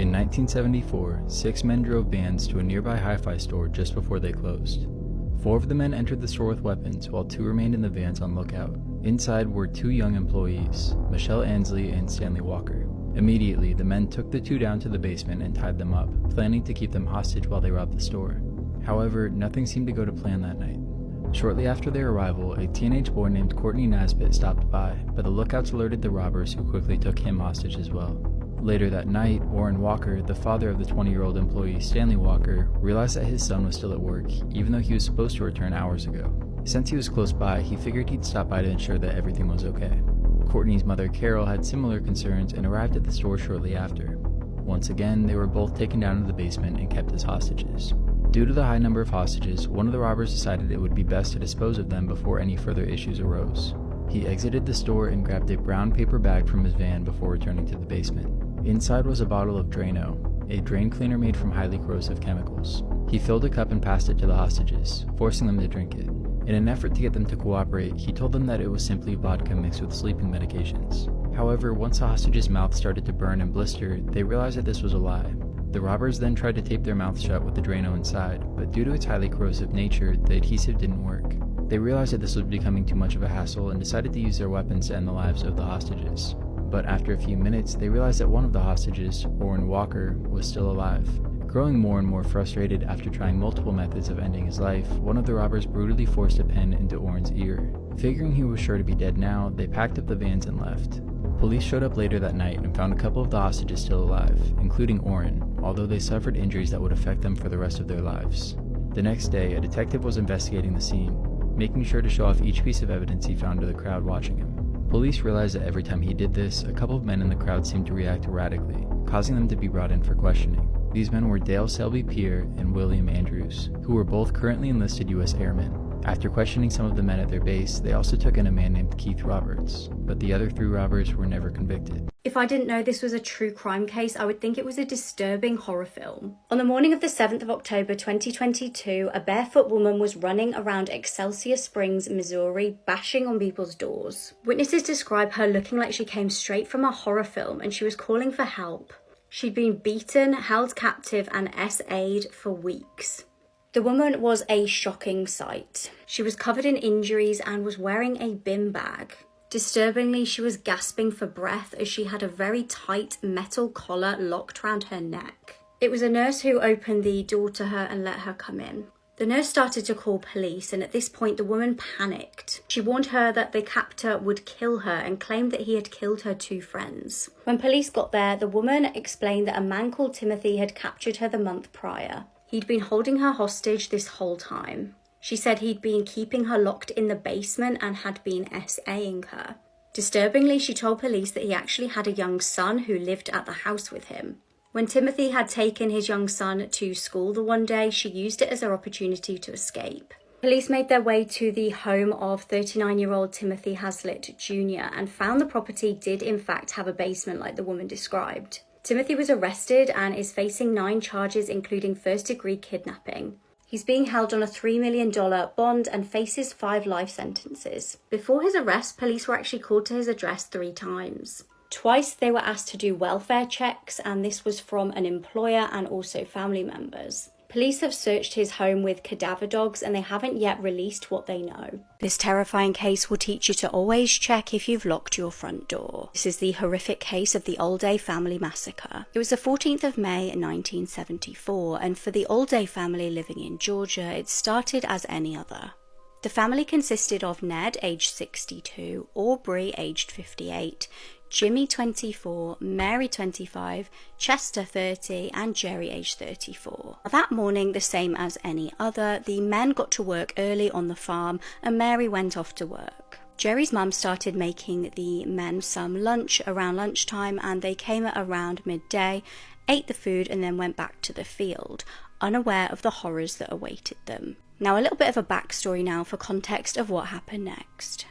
In 1974, 6 men drove vans to a nearby hi-fi store just before they closed. 4 of the men entered the store with weapons, while 2 remained in the vans on lookout. Inside were 2 young employees, Michelle Ansley and Stanley Walker. Immediately, the men took the 2 down to the basement and tied them up, planning to keep them hostage while they robbed the store. However, nothing seemed to go to plan that night. Shortly after their arrival, a teenage boy named Courtney Nasbitt stopped by, but the lookouts alerted the robbers, who quickly took him hostage as well. Later that night, Orrin Walker, the father of the 20-year-old employee Stanley Walker, realized that his son was still at work, even though he was supposed to return hours ago. Since he was close by, he figured he'd stop by to ensure that everything was okay. Courtney's mother Carol had similar concerns and arrived at the store shortly after. Once again, they were both taken down to the basement and kept as hostages. Due to the high number of hostages, one of the robbers decided it would be best to dispose of them before any further issues arose. He exited the store and grabbed a brown paper bag from his van before returning to the basement. Inside was a bottle of Drano, a drain cleaner made from highly corrosive chemicals. He filled a cup and passed it to the hostages, forcing them to drink it. In an effort to get them to cooperate, he told them that it was simply vodka mixed with sleeping medications. However, once the hostages' mouths started to burn and blister, they realized that this was a lie. The robbers then tried to tape their mouths shut with the Drano inside, but due to its highly corrosive nature, the adhesive didn't work. They realized that this was becoming too much of a hassle and decided to use their weapons to end the lives of the hostages. But after a few minutes, they realized that one of the hostages, Orrin Walker, was still alive. Growing more and more frustrated after trying multiple methods of ending his life, one of the robbers brutally forced a pen into Orrin's ear. Figuring he was sure to be dead now, they packed up the vans and left. Police showed up later that night and found a couple of the hostages still alive, including Orrin, although they suffered injuries that would affect them for the rest of their lives. The next day, a detective was investigating the scene, making sure to show off each piece of evidence he found to the crowd watching him. Police realized that every time he did this, a couple of men in the crowd seemed to react erratically, causing them to be brought in for questioning. These men were Dale Selby Pierre and William Andrews, who were both currently enlisted U.S. airmen. After questioning some of the men at their base, they also took in a man named Keith Roberts, but the other 3 robbers were never convicted. If I didn't know this was a true crime case, I would think it was a disturbing horror film. On the morning of the 7th of October 2022, a barefoot woman was running around Excelsior Springs, Missouri, bashing on people's doors. Witnesses describe her looking like she came straight from a horror film and she was calling for help. She'd been beaten, held captive, and SA'd for weeks. The woman was a shocking sight. She was covered in injuries and was wearing a bin bag. Disturbingly, she was gasping for breath as she had a very tight metal collar locked around her neck. It was a nurse who opened the door to her and let her come in. The nurse started to call police, and at this point the woman panicked. She warned her that the captor would kill her and claimed that he had killed her 2 friends. When police got there, the woman explained that a man called Timothy had captured her the month prior. He'd been holding her hostage this whole time. She said he'd been keeping her locked in the basement and had been SAing her. Disturbingly, she told police that he actually had a young son who lived at the house with him. When Timothy had taken his young son to school the one day, she used it as her opportunity to escape. Police made their way to the home of 39-year-old Timothy Haslett Jr. and found the property did in fact have a basement like the woman described. Timothy was arrested and is facing 9 charges, including first-degree kidnapping. He's being held on a $3 million bond and faces 5 life sentences. Before his arrest, police were actually called to his address 3 times. Twice they were asked to do welfare checks, and this was from an employer and also family members. Police have searched his home with cadaver dogs and they haven't yet released what they know. This terrifying case will teach you to always check if you've locked your front door. This is the horrific case of the Allday family massacre. It was the 14th of May 1974, and for the Allday family living in Georgia, it started as any other. The family consisted of Ned, aged 62, Aubrey, aged 58, Jimmy, 24, Mary, 25, Chester, 30, and Jerry, aged 34. That morning, the same as any other, the men got to work early on the farm and Mary went off to work. Jerry's mum started making the men some lunch around lunchtime, and they came at around midday, ate the food, and then went back to the field, unaware of the horrors that awaited them. Now, a little bit of a backstory now for context of what happened next.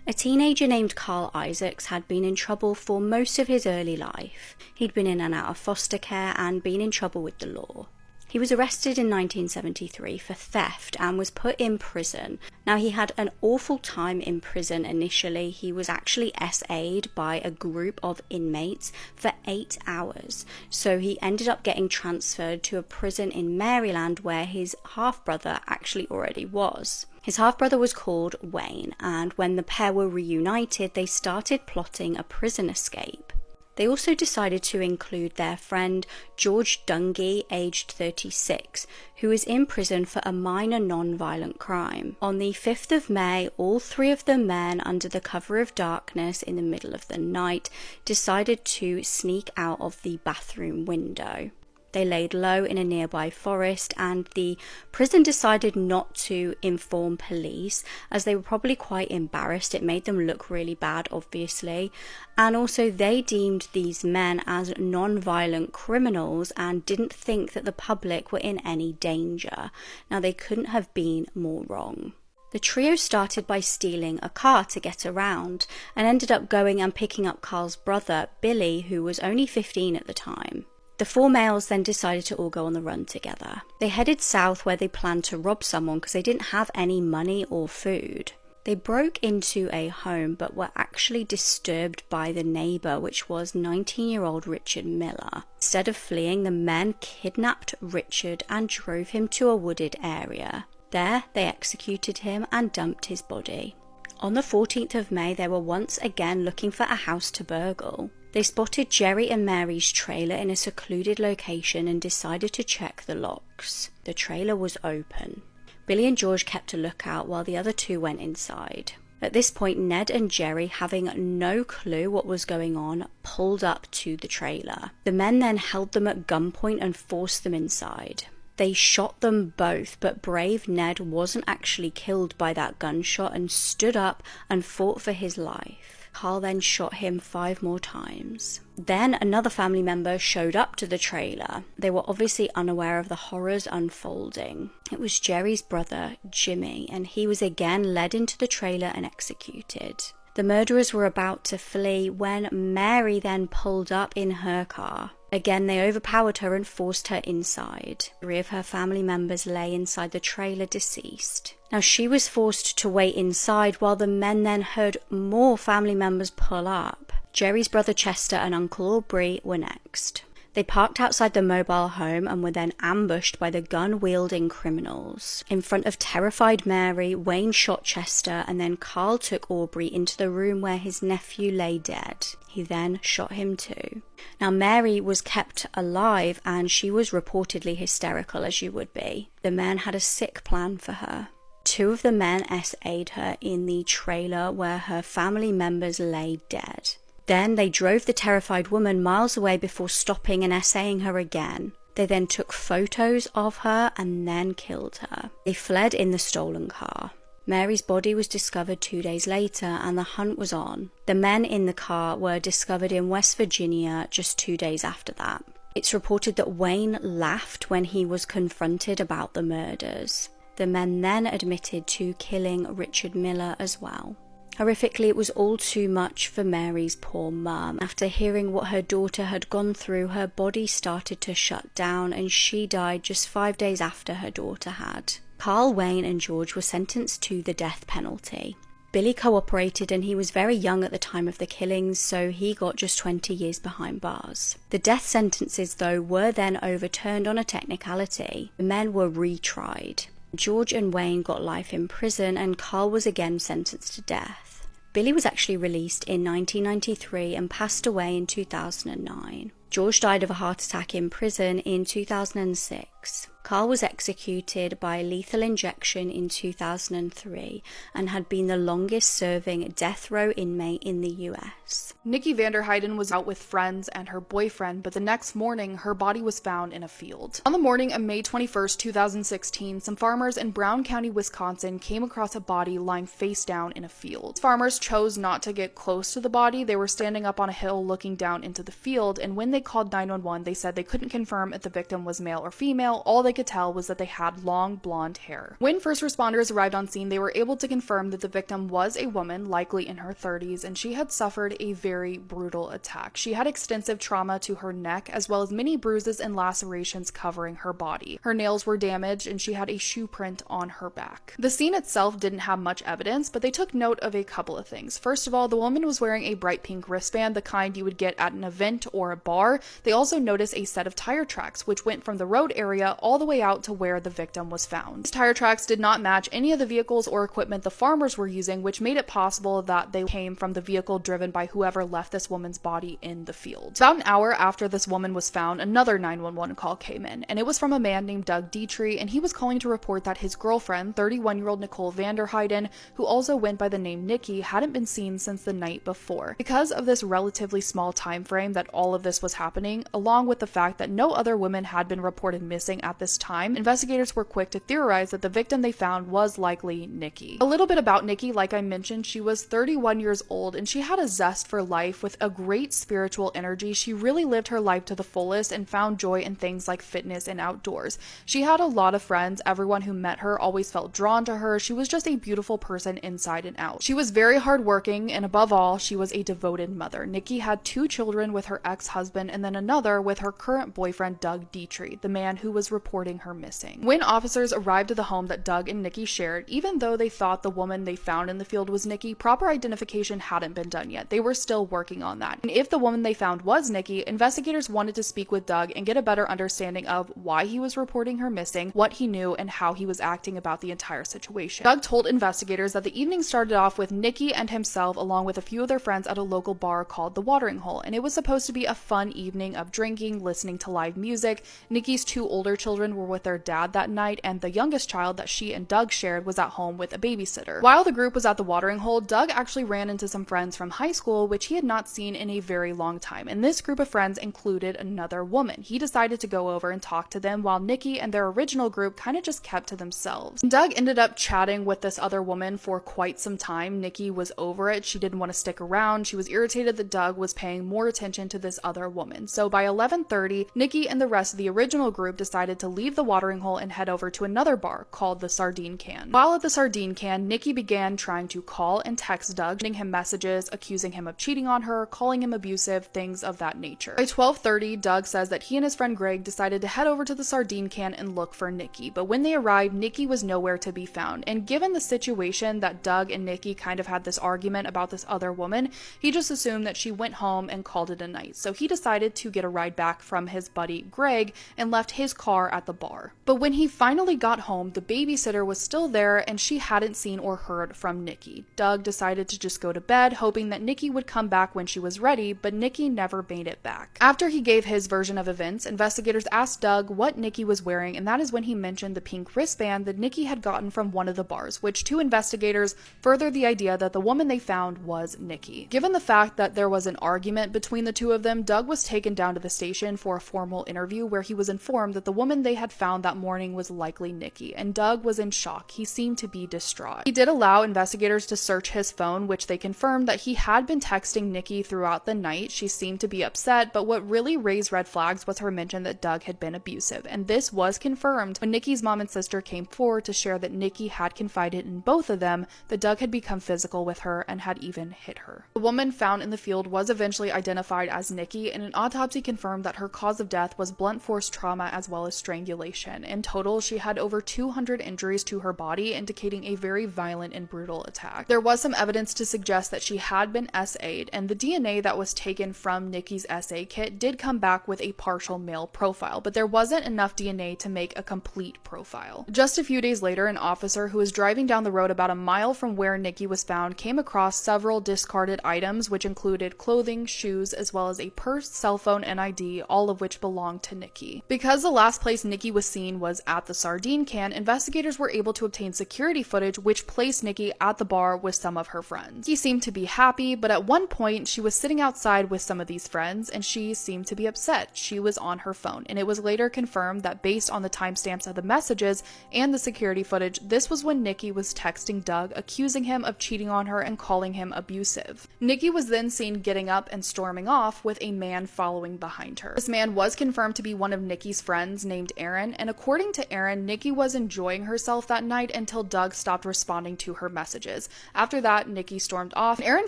A teenager named Carl Isaacs had been in trouble for most of his early life. He'd been in and out of foster care and been in trouble with the law. He was arrested in 1973 for theft and was put in prison. Now, he had an awful time in prison initially. He was actually SA'd by a group of inmates for 8 hours. So he ended up getting transferred to a prison in Maryland where his half-brother actually already was. His half-brother was called Wayne, and when the pair were reunited, they started plotting a prison escape. They also decided to include their friend George Dungy, aged 36, who was in prison for a minor non-violent crime. On the 5th of May, all 3 of the men, under the cover of darkness in the middle of the night, decided to sneak out of the bathroom window. They laid low in a nearby forest, and the prison decided not to inform police as they were probably quite embarrassed. It made them look really bad, obviously. And also they deemed these men as non-violent criminals and didn't think that the public were in any danger. Now, they couldn't have been more wrong. The trio started by stealing a car to get around and ended up going and picking up Carl's brother, Billy, who was only 15 at the time. The 4 males then decided to all go on the run together. They headed south where they planned to rob someone because they didn't have any money or food. They broke into a home but were actually disturbed by the neighbour, which was 19-year-old Richard Miller. Instead of fleeing, the men kidnapped Richard and drove him to a wooded area. There, they executed him and dumped his body. On the 14th of May, they were once again looking for a house to burgle. They spotted Jerry and Mary's trailer in a secluded location and decided to check the locks. The trailer was open. Billy and George kept a lookout while the other 2 went inside. At this point, Ned and Jerry, having no clue what was going on, pulled up to the trailer. The men then held them at gunpoint and forced them inside. They shot them both, but brave Ned wasn't actually killed by that gunshot and stood up and fought for his life. Carl then shot him 5 more times. Then another family member showed up to the trailer. They were obviously unaware of the horrors unfolding. It was Jerry's brother, Jimmy, and he was again led into the trailer and executed. The murderers were about to flee when Mary then pulled up in her car. Again, they overpowered her and forced her inside. 3 of her family members lay inside the trailer deceased. Now, she was forced to wait inside while the men then heard more family members pull up. Jerry's brother Chester and Uncle Aubrey were next. They parked outside the mobile home and were then ambushed by the gun-wielding criminals. In front of terrified Mary, Wayne shot Chester, and then Carl took Aubrey into the room where his nephew lay dead. He then shot him too. Now, Mary was kept alive and she was reportedly hysterical, as you would be. The men had a sick plan for her. 2 of the men SA'd her in the trailer where her family members lay dead. Then they drove the terrified woman miles away before stopping and SAing her again. They then took photos of her and then killed her. They fled in the stolen car. Mary's body was discovered 2 days later and the hunt was on. The men in the car were discovered in West Virginia just 2 days after that. It's reported that Wayne laughed when he was confronted about the murders. The men then admitted to killing Richard Miller as well. Horrifically, it was all too much for Mary's poor mum. After hearing what her daughter had gone through, her body started to shut down and she died just 5 days after her daughter had. Carl, Wayne and George were sentenced to the death penalty. Billy cooperated and he was very young at the time of the killings, so he got just 20 years behind bars. The death sentences, though, were then overturned on a technicality. The men were retried. George and Wayne got life in prison and Carl was again sentenced to death. Billy was actually released in 1993 and passed away in 2009. George died of a heart attack in prison in 2006. Carl was executed by lethal injection in 2003 and had been the longest serving death row inmate in the US. Nikki Vanderheiden was out with friends and her boyfriend, but the next morning her body was found in a field. On the morning of May 21st, 2016, some farmers in Brown County, Wisconsin came across a body lying face down in a field. Farmers chose not to get close to the body. They were standing up on a hill looking down into the field, and when they they called 911, they said they couldn't confirm if the victim was male or female. All they could tell was that they had long blonde hair. When first responders arrived on scene, they were able to confirm that the victim was a woman, likely in her 30s, and she had suffered a very brutal attack. She had extensive trauma to her neck, as well as many bruises and lacerations covering her body. Her nails were damaged, and she had a shoe print on her back. The scene itself didn't have much evidence, but they took note of a couple of things. First of all, the woman was wearing a bright pink wristband, the kind you would get at an event or a bar. They also noticed a set of tire tracks, which went from the road area all the way out to where the victim was found. These tire tracks did not match any of the vehicles or equipment the farmers were using, which made it possible that they came from the vehicle driven by whoever left this woman's body in the field. About an hour after this woman was found, another 911 call came in, and it was from a man named Doug Dietrich, and he was calling to report that his girlfriend, 31-year-old Nicole Vanderheiden, who also went by the name Nikki, hadn't been seen since the night before. Because of this relatively small time frame that all of this was happening, along with the fact that no other women had been reported missing at this time, investigators were quick to theorize that the victim they found was likely Nikki. A little bit about Nikki, like I mentioned, she was 31 years old and she had a zest for life with a great spiritual energy. She really lived her life to the fullest and found joy in things like fitness and outdoors. She had a lot of friends. Everyone who met her always felt drawn to her. She was just a beautiful person inside and out. She was very hardworking, and above all, she was a devoted mother. Nikki had 2 children with her ex-husband and then another with her current boyfriend, Doug Dietrich, the man who was reporting her missing. When officers arrived at the home that Doug and Nikki shared, even though they thought the woman they found in the field was Nikki, proper identification hadn't been done yet. They were still working on that. And if the woman they found was Nikki, investigators wanted to speak with Doug and get a better understanding of why he was reporting her missing, what he knew, and how he was acting about the entire situation. Doug told investigators that the evening started off with Nikki and himself along with a few of their friends at a local bar called the Watering Hole, and it was supposed to be a fun evening of drinking, listening to live music. Nikki's 2 older children were with their dad that night, and the youngest child that she and Doug shared was at home with a babysitter. While the group was at the Watering Hole, Doug actually ran into some friends from high school, which he had not seen in a very long time, and this group of friends included another woman. He decided to go over and talk to them, while Nikki and their original group kind of just kept to themselves. Doug ended up chatting with this other woman for quite some time. Nikki was over it. She didn't want to stick around. She was irritated that Doug was paying more attention to this other woman. So by 11:30, Nikki and the rest of the original group decided to leave the Watering Hole and head over to another bar called the Sardine Can. While at the Sardine Can, Nikki began trying to call and text Doug, sending him messages, accusing him of cheating on her, calling him abusive, things of that nature. By 12:30, Doug says that he and his friend Greg decided to head over to the Sardine Can and look for Nikki, but when they arrived, Nikki was nowhere to be found, and given the situation that Doug and Nikki kind of had this argument about this other woman, he just assumed that she went home and called it a night. So he decided to get a ride back from his buddy Greg and left his car at the bar. But when he finally got home, the babysitter was still there and she hadn't seen or heard from Nikki. Doug decided to just go to bed, hoping that Nikki would come back when she was ready, but Nikki never made it back. After he gave his version of events, investigators asked Doug what Nikki was wearing, and that is when he mentioned the pink wristband that Nikki had gotten from one of the bars, which to investigators furthered the idea that the woman they found was Nikki. Given the fact that there was an argument between the two of them, Doug was taken down to the station for a formal interview where he was informed that the woman they had found that morning was likely Nikki, and Doug was in shock. He seemed to be distraught. He did allow investigators to search his phone, which they confirmed that he had been texting Nikki throughout the night. She seemed to be upset, but what really raised red flags was her mention that Doug had been abusive, and this was confirmed when Nikki's mom and sister came forward to share that Nikki had confided in both of them that Doug had become physical with her and had even hit her. The woman found in the field was eventually identified as Nikki, and an autopsy confirmed that her cause of death was blunt force trauma as well as strangulation. In total, she had over 200 injuries to her body, indicating a very violent and brutal attack. There was some evidence to suggest that she had been SA'd, and the DNA that was taken from Nikki's SA kit did come back with a partial male profile, but there wasn't enough DNA to make a complete profile. Just a few days later, an officer who was driving down the road about a mile from where Nikki was found came across several discarded items, which included clothing, shoes, as well as a purse, cell phone, and ID, all of which belonged to Nikki. Because the last place Nikki was seen was at the Sardine Can, investigators were able to obtain security footage which placed Nikki at the bar with some of her friends. He seemed to be happy, but at one point she was sitting outside with some of these friends and she seemed to be upset. She was on her phone, and it was later confirmed that based on the timestamps of the messages and the security footage, this was when Nikki was texting Doug, accusing him of cheating on her and calling him abusive. Nikki was then seen getting up and storming off with a man following behind her. This man was confirmed to be one of Nikki's friends named Aaron, and according to Aaron, Nikki was enjoying herself that night until Doug stopped responding to her messages. After that, Nikki stormed off. Aaron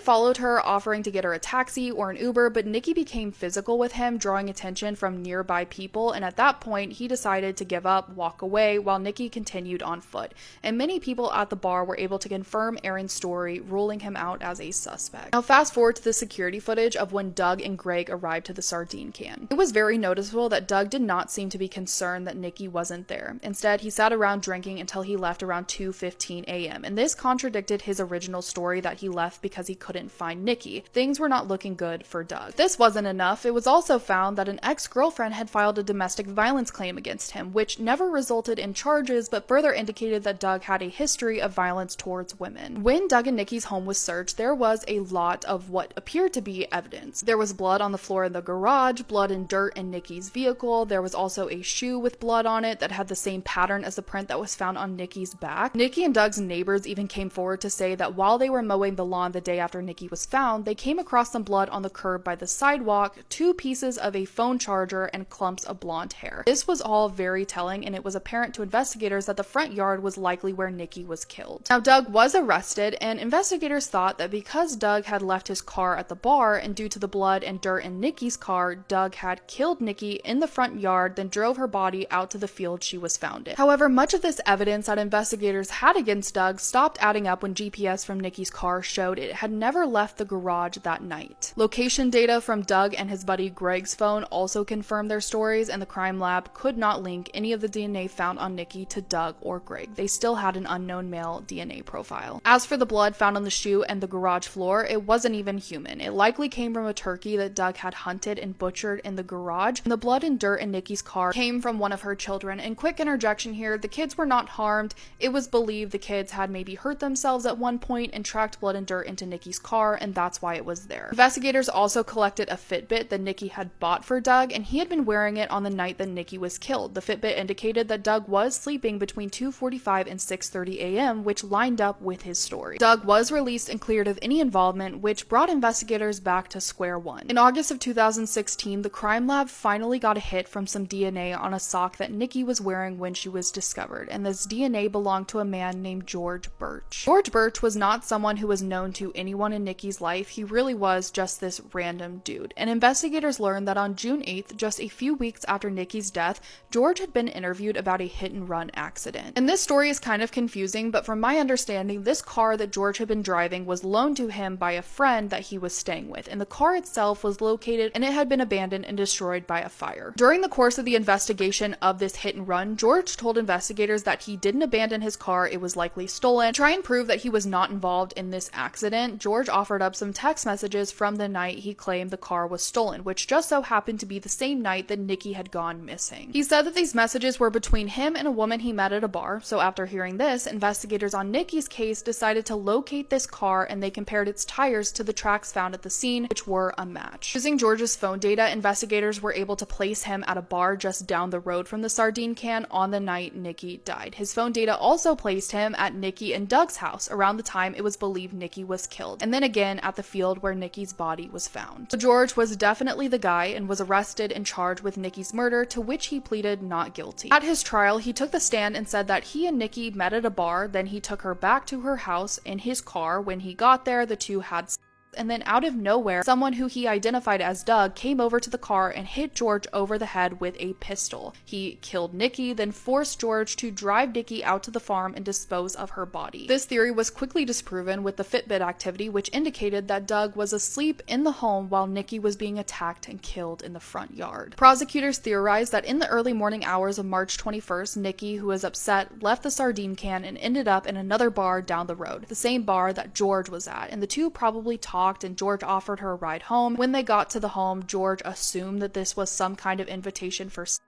followed her, offering to get her a taxi or an Uber, but Nikki became physical with him, drawing attention from nearby people, and at that point, he decided to give up, walk away, while Nikki continued on foot. And many people at the bar were able to confirm Aaron's story, ruling him out as a suspect. Now fast forward to the security footage of when Doug and Greg arrived to the sardine can. It was very noticeable that Doug did not seem to be concerned that Nikki wasn't there. Instead, he sat around drinking until he left around 2:15 a.m. and this contradicted his original story that he left because he couldn't find Nikki. Things were not looking good for Doug. If this wasn't enough, it was also found that an ex-girlfriend had filed a domestic violence claim against him, which never resulted in charges but further indicated that Doug had a history of violence towards women. When Doug and Nikki's home was searched, there was a lot of what appeared to be evidence. There was blood on the floor in the garage, blood and dirt in Nikki's vehicle. There was also a shoe with blood on it that had the same pattern as the print that was found on Nikki's back. Nikki and Doug's neighbors even came forward to say that while they were mowing the lawn the day after Nikki was found, they came across some blood on the curb by the sidewalk, 2 pieces of a phone charger, and clumps of blonde hair. This was all very telling, and it was apparent to investigators that the front yard was likely where Nikki was killed. Now, Doug was arrested, and investigators thought that because Doug had left his car at the bar and due to the blood and dirt in Nikki's car, Doug had killed Nikki in the front yard, then drove her body out to the field she was found in. However, much of this evidence that investigators had against Doug stopped adding up when GPS from Nikki's car showed it had never left the garage that night. Location data from Doug and his buddy Greg's phone also confirmed their stories, and the crime lab could not link any of the DNA found on Nikki to Doug or Greg. They still had an unknown male DNA profile. As for the blood found on the shoe and the garage floor, it wasn't even human. It likely came from a turkey that Doug had hunted and butchered in the garage, and the blood and dirt in Nikki's car came from one of her children. And quick interjection here, the kids were not harmed. It was believed the kids had maybe hurt themselves at one point and tracked blood and dirt into Nikki's car, and that's why it was there. Investigators also collected a Fitbit that Nikki had bought for Doug, and he had been wearing it on the night that Nikki was killed. The Fitbit indicated that Doug was sleeping between 2:45 and 6:30 a.m., which lined up with his story. Doug was released and cleared of any involvement, which brought investigators back to square one. In August of 2016, the crime lab finally got a hit from some DNA on a sock that Nikki was wearing when she was discovered, and this DNA belonged to a man named George Birch. George Birch was not someone who was known to anyone in Nikki's life. He really was just this random dude. And investigators learned that on June 8th, just a few weeks after Nikki's death, George had been interviewed about a hit-and-run accident. And this story is kind of confusing, but from my understanding, this car that George had been driving was loaned to him by a friend that he was staying with, and the car itself was located and it had been abandoned and destroyed by a fire. During the course of the investigation of this hit-and-run, George told investigators that he didn't abandon his car, it was likely stolen. To try and prove that he was not involved in this accident, George offered up some text messages from the night he claimed the car was stolen, which just so happened to be the same night that Nikki had gone missing. He said that these messages were between him and a woman he met at a bar, so after hearing this, investigators on Nikki's case decided to locate this car, and they compared its tires to the tracks found at the scene, which were a match. Using George's phone data, investigators were able to place him at a bar just down the road from the sardine can on the night Nikki died. His phone data also placed him at Nikki and Doug's house around the time it was believed Nikki was killed, and then again at the field where Nikki's body was found. So George was definitely the guy and was arrested and charged with Nikki's murder, to which he pleaded not guilty. At his trial, he took the stand and said that he and Nikki met at a bar, then he took her back to her house in his car. When he got there, the two had sex, and then out of nowhere, someone who he identified as Doug came over to the car and hit George over the head with a pistol. He killed Nikki, then forced George to drive Nikki out to the farm and dispose of her body. This theory was quickly disproven with the Fitbit activity, which indicated that Doug was asleep in the home while Nikki was being attacked and killed in the front yard. Prosecutors theorized that in the early morning hours of March 21st, Nikki, who was upset, left the sardine can and ended up in another bar down the road, the same bar that George was at, and the two probably talked, and George offered her a ride home. When they got to the home, George assumed that this was some kind of invitation for sex,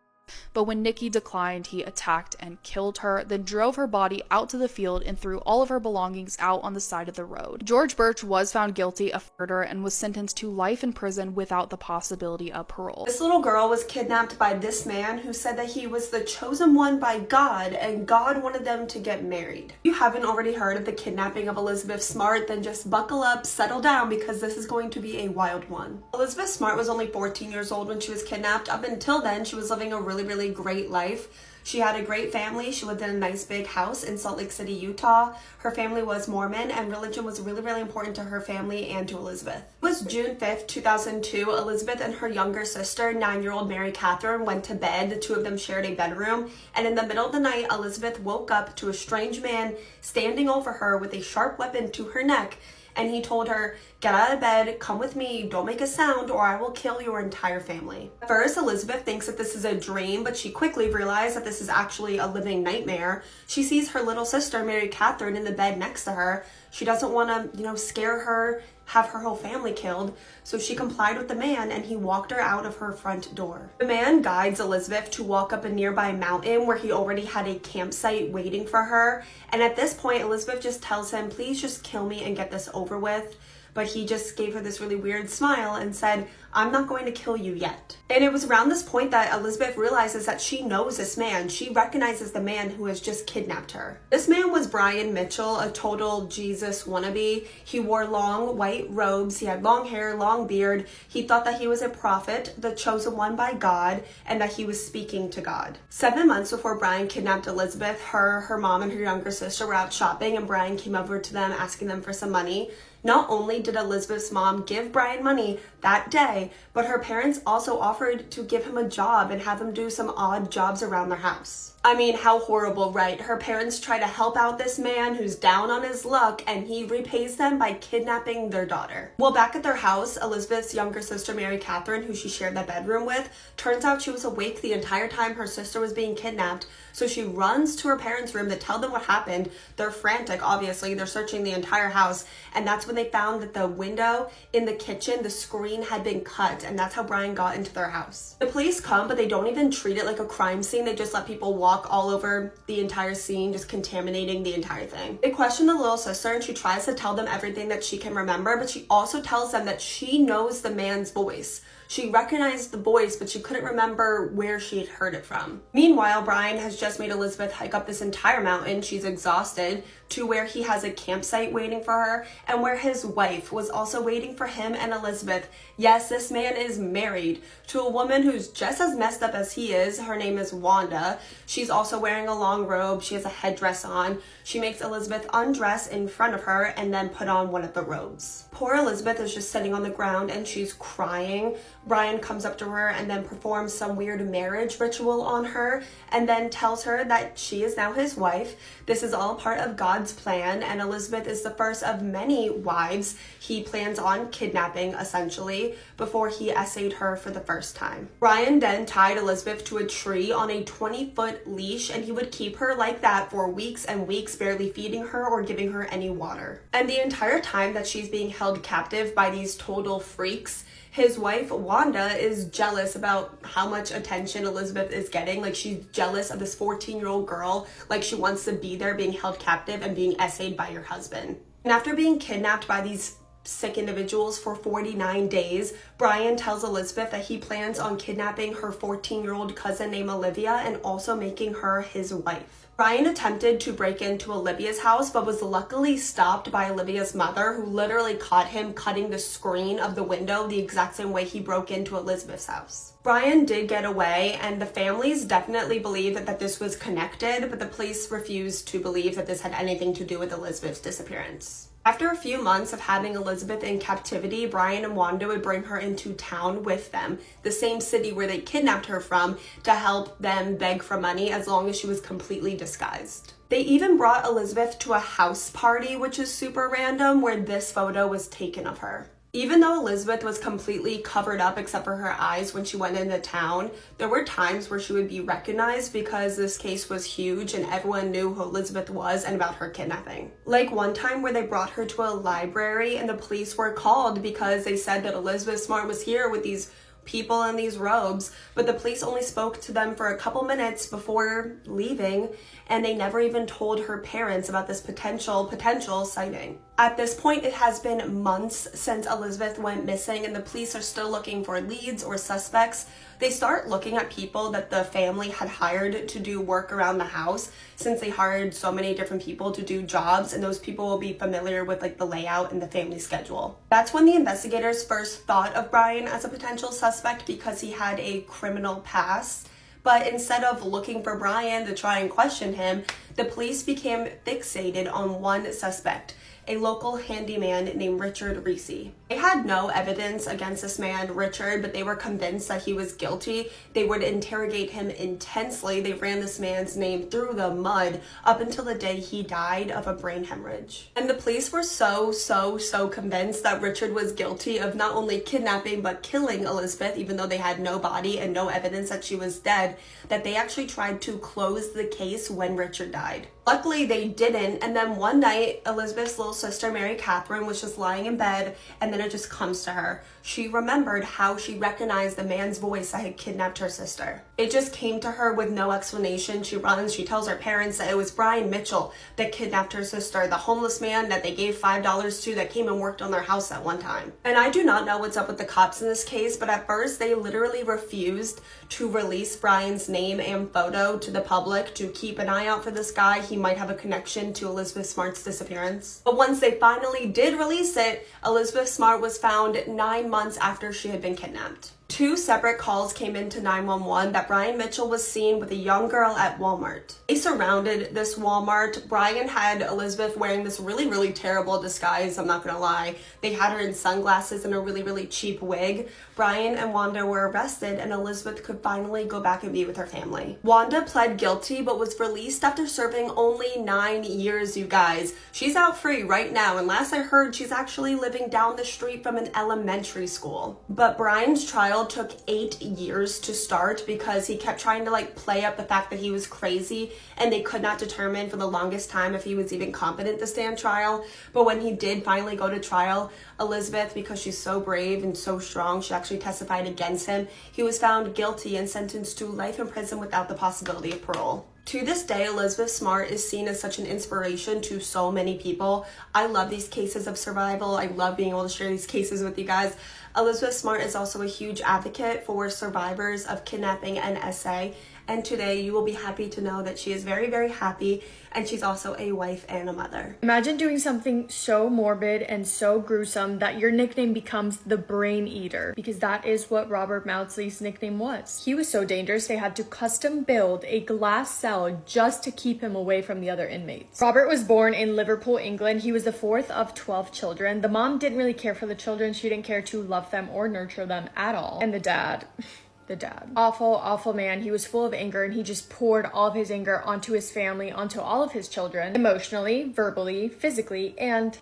But when Nikki declined, he attacked and killed her, then drove her body out to the field and threw all of her belongings out on the side of the road. George Birch was found guilty of murder and was sentenced to life in prison without the possibility of parole. This little girl was kidnapped by this man who said that he was the chosen one by God and God wanted them to get married. If you haven't already heard of the kidnapping of Elizabeth Smart, then just buckle up, settle down, because this is going to be a wild one. Elizabeth Smart was only 14 years old when she was kidnapped. Up until then, she was living a really great life. She had a great family. She lived in a nice big house in Salt Lake City, Utah. Her family was Mormon, and religion was really important to her family and to Elizabeth. It was June 5th, 2002. Elizabeth and her younger sister, 9-year-old Mary Catherine, went to bed. The two of them shared a bedroom, and in the middle of the night, Elizabeth woke up to a strange man standing over her with a sharp weapon to her neck, and he told her, "Get out of bed, come with me, don't make a sound, or I will kill your entire family." At first, Elizabeth thinks that this is a dream, but she quickly realized that this is actually a living nightmare. She sees her little sister, Mary Catherine, in the bed next to her. She doesn't want to, scare her, have her whole family killed, so she complied with the man, and he walked her out of her front door. The man guides Elizabeth to walk up a nearby mountain where he already had a campsite waiting for her, and at this point, Elizabeth just tells him, "Please just kill me and get this over with." But he just gave her this really weird smile and said, "I'm not going to kill you yet." And it was around this point that Elizabeth realizes that she knows this man. She recognizes the man who has just kidnapped her. This man was Brian Mitchell, a total Jesus wannabe. He wore long white robes. He had long hair, long beard. He thought that he was a prophet, the chosen one by God, and that he was speaking to God. 7 months before Brian kidnapped Elizabeth, her mom and her younger sister were out shopping, and Brian came over to them asking them for some money. Not only did Elizabeth's mom give Brian money that day, but her parents also offered to give him a job and have him do some odd jobs around their house. I mean, how horrible, right? Her parents try to help out this man who's down on his luck, and he repays them by kidnapping their daughter. Well, back at their house, Elizabeth's younger sister, Mary Catherine, who she shared that bedroom with, turns out she was awake the entire time her sister was being kidnapped, so she runs to her parents' room to tell them what happened. They're frantic, obviously. They're searching the entire house, and that's when they found that the window in the kitchen, the screen had been cut, and that's how Brian got into their house. The police come, but they don't even treat it like a crime scene. They just let people walk all over the entire scene, just contaminating the entire thing. They question the little sister, and she tries to tell them everything that she can remember, but she also tells them that she knows the man's voice. She recognized the voice, but she couldn't remember where she had heard it from. Meanwhile, Brian has just made Elizabeth hike up this entire mountain. She's exhausted, to where he has a campsite waiting for her, and where his wife was also waiting for him and Elizabeth. Yes, this man is married to a woman who's just as messed up as he is. Her name is Wanda. She's also wearing a long robe. She has a headdress on. She makes Elizabeth undress in front of her and then put on one of the robes. Poor Elizabeth is just sitting on the ground and she's crying. Brian comes up to her and then performs some weird marriage ritual on her, and then tells her that she is now his wife. This is all part of God's plan, and Elizabeth is the first of many wives he plans on kidnapping, essentially, before he essayed her for the first time. Brian then tied Elizabeth to a tree on a 20-foot leash, and he would keep her like that for weeks and weeks, barely feeding her or giving her any water. And the entire time that she's being held captive by these total freaks, his wife, Wanda, is jealous about how much attention Elizabeth is getting. Like, she's jealous of this 14-year-old girl. Like, she wants to be there being held captive and being essayed by your husband. And after being kidnapped by these sick individuals for 49 days, Brian tells Elizabeth that he plans on kidnapping her 14-year-old cousin named Olivia and also making her his wife. Brian attempted to break into Olivia's house, but was luckily stopped by Olivia's mother, who literally caught him cutting the screen of the window the exact same way he broke into Elizabeth's house. Brian did get away, and the families definitely believed that this was connected, but the police refused to believe that this had anything to do with Elizabeth's disappearance. After a few months of having Elizabeth in captivity, Brian and Wanda would bring her into town with them, the same city where they kidnapped her from, to help them beg for money as long as she was completely disguised. They even brought Elizabeth to a house party, which is super random, where this photo was taken of her. Even though Elizabeth was completely covered up except for her eyes when she went into town, there were times where she would be recognized because this case was huge and everyone knew who Elizabeth was and about her kidnapping. Like one time where they brought her to a library and the police were called because they said that Elizabeth Smart was here with these people in these robes, but the police only spoke to them for a couple minutes before leaving, and they never even told her parents about this potential sighting. At this point, it has been months since Elizabeth went missing, and the police are still looking for leads or suspects. They start looking at people that the family had hired to do work around the house, since they hired so many different people to do jobs, and those people will be familiar with like the layout and the family schedule. That's when the investigators first thought of Brian as a potential suspect because he had a criminal past. But instead of looking for Brian to try and question him, the police became fixated on one suspect, a local handyman named Richard Reese. They had no evidence against this man, Richard, but they were convinced that he was guilty. They would interrogate him intensely. They ran this man's name through the mud up until the day he died of a brain hemorrhage. And the police were so convinced that Richard was guilty of not only kidnapping but killing Elizabeth, even though they had no body and no evidence that she was dead, that they actually tried to close the case when Richard died. Luckily, they didn't, and then one night, Elizabeth's little sister, Mary Catherine, was just lying in bed, and then it just comes to her. She remembered how she recognized the man's voice that had kidnapped her sister. It just came to her with no explanation. She runs, she tells her parents that it was Brian Mitchell that kidnapped her sister, the homeless man that they gave $5 to that came and worked on their house at one time. And I do not know what's up with the cops in this case, but at first they literally refused to release Brian's name and photo to the public to keep an eye out for this guy. He might have a connection to Elizabeth Smart's disappearance. But once they finally did release it, Elizabeth Smart was found 9 months after she had been kidnapped. 2 separate calls came into 911 that Brian Mitchell was seen with a young girl at Walmart. They surrounded this Walmart. Brian had Elizabeth wearing this really terrible disguise, I'm not gonna lie. They had her in sunglasses and a really cheap wig. Brian and Wanda were arrested, and Elizabeth could finally go back and be with her family. Wanda pled guilty but was released after serving only 9 years, you guys. She's out free right now, and last I heard, she's actually living down the street from an elementary school. But Brian's trial took 8 years to start because he kept trying to play up the fact that he was crazy, and they could not determine for the longest time if he was even competent to stand trial. But when he did finally go to trial, Elizabeth, because she's so brave and so strong, she actually testified against him. He was found guilty and sentenced to life in prison without the possibility of parole. To this day, Elizabeth Smart is seen as such an inspiration to so many people. I love these cases of survival. I love being able to share these cases with you guys. Elizabeth Smart is also a huge advocate for survivors of kidnapping and SA. And today you will be happy to know that she is very happy, and she's also a wife and a mother. Imagine doing something so morbid and so gruesome that your nickname becomes the Brain Eater, because that is what Robert Maudsley's nickname was. He was so dangerous they had to custom build a glass cell just to keep him away from the other inmates. Robert was born in Liverpool, England. He was the 4th of 12 children. The mom didn't really care for the children. She didn't care to love them or nurture them at all. And the dad. Awful man. He was full of anger, and he just poured all of his anger onto his family, onto all of his children, emotionally, verbally, physically, and